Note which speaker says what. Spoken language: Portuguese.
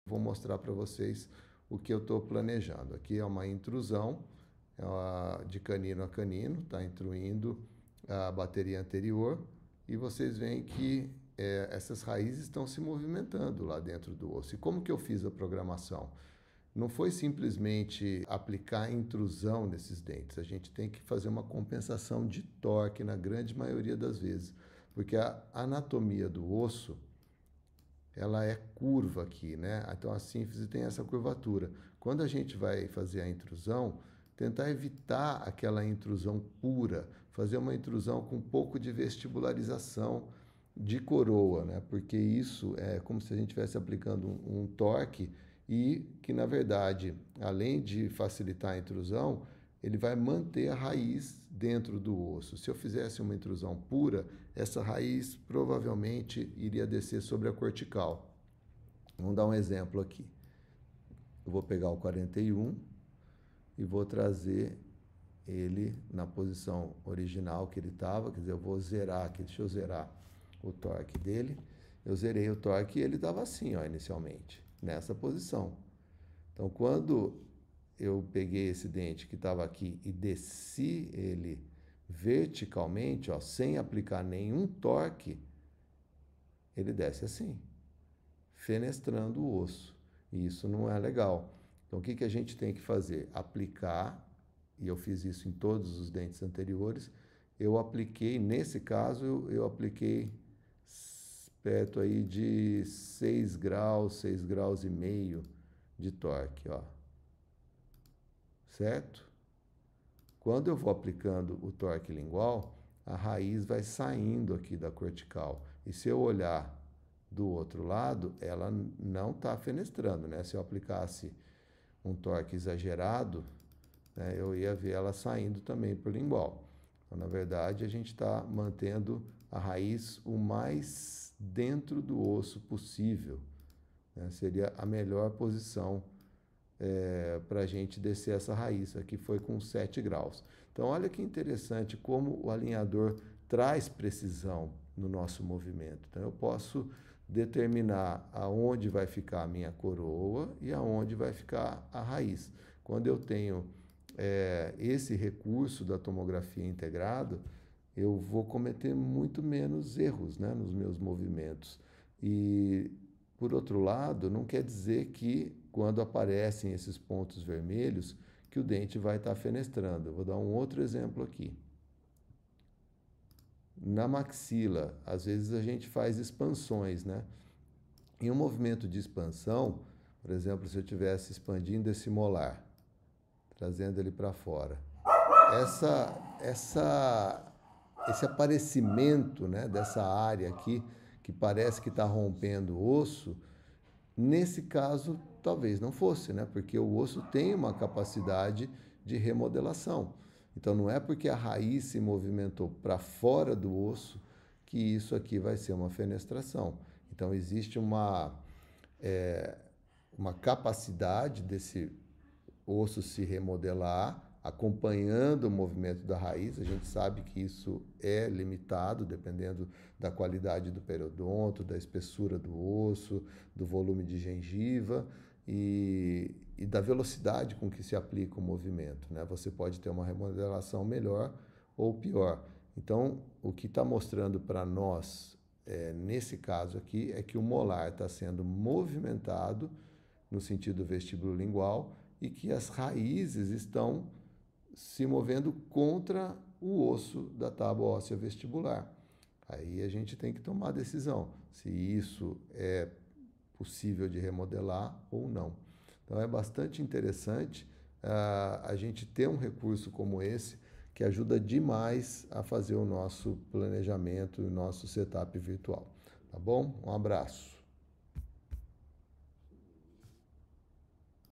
Speaker 1: Vou mostrar para vocês o que eu estou planejando. Aqui é uma intrusão de canino a canino, está intruindo a bateria anterior e vocês veem que essas raízes estão se movimentando lá dentro do osso. E como que eu fiz a programação? Não foi simplesmente aplicar intrusão nesses dentes, a gente tem que fazer uma compensação de torque na grande maioria das vezes, porque a anatomia do osso ela é curva aqui, né? Então a sínfise tem essa curvatura. Quando a gente vai fazer a intrusão, tentar evitar aquela intrusão pura, fazer uma intrusão com um pouco de vestibularização de coroa, né? Porque isso é como se a gente estivesse aplicando um torque e que, na verdade, além de facilitar a intrusão, ele vai manter a raiz dentro do osso. Se eu fizesse uma intrusão pura, essa raiz provavelmente iria descer sobre a cortical. Vamos dar um exemplo aqui. Eu vou pegar o 41 e vou trazer ele na posição original que ele estava, quer dizer, eu vou zerar aqui, deixa eu zerar o torque dele. Eu zerei o torque e ele estava assim, ó, inicialmente, nessa posição. Então, quando eu peguei esse dente que estava aqui e desci ele verticalmente, ó, sem aplicar nenhum torque, ele desce assim, fenestrando o osso. E isso não é legal. Então, o que a gente tem que fazer? Aplicar, e eu fiz isso em todos os dentes anteriores, eu apliquei, nesse caso, eu apliquei perto aí de 6 graus e meio de torque, ó. Certo? Quando eu vou aplicando o torque lingual, a raiz vai saindo aqui da cortical. E se eu olhar do outro lado, ela não está fenestrando, né? Se eu aplicasse um torque exagerado, né, eu ia ver ela saindo também por lingual. Então, na verdade, a gente está mantendo a raiz o mais dentro do osso possível, né? Seria a melhor posição para a gente descer essa raiz. Aqui foi com 7 graus. Então, olha que interessante como o alinhador traz precisão no nosso movimento. Então, eu posso determinar aonde vai ficar a minha coroa e aonde vai ficar a raiz. Quando eu tenho esse recurso da tomografia integrado, eu vou cometer muito menos erros, né, nos meus movimentos. E, por outro lado, não quer dizer que quando aparecem esses pontos vermelhos, que o dente vai estar fenestrando. Eu vou dar um outro exemplo aqui. Na maxila, às vezes a gente faz expansões, né? Em um movimento de expansão, por exemplo, se eu estivesse expandindo esse molar, trazendo ele para fora, esse aparecimento, né, dessa área aqui, que parece que está rompendo o osso, nesse caso, talvez não fosse, né? Porque o osso tem uma capacidade de remodelação. Então, não é porque a raiz se movimentou para fora do osso que isso aqui vai ser uma fenestração. Então, existe uma capacidade desse osso se remodelar, acompanhando o movimento da raiz. A gente sabe que isso é limitado, dependendo da qualidade do periodonto, da espessura do osso, do volume de gengiva e da velocidade com que se aplica o movimento, né? Você pode ter uma remodelação melhor ou pior. Então, o que está mostrando para nós, nesse caso aqui, é que o molar está sendo movimentado no sentido vestibulolingual e que as raízes estão se movendo contra o osso da tábua óssea vestibular. Aí a gente tem que tomar a decisão se isso é possível de remodelar ou não. Então é bastante interessante a gente ter um recurso como esse que ajuda demais a fazer o nosso planejamento e o nosso setup virtual. Tá bom? Um abraço.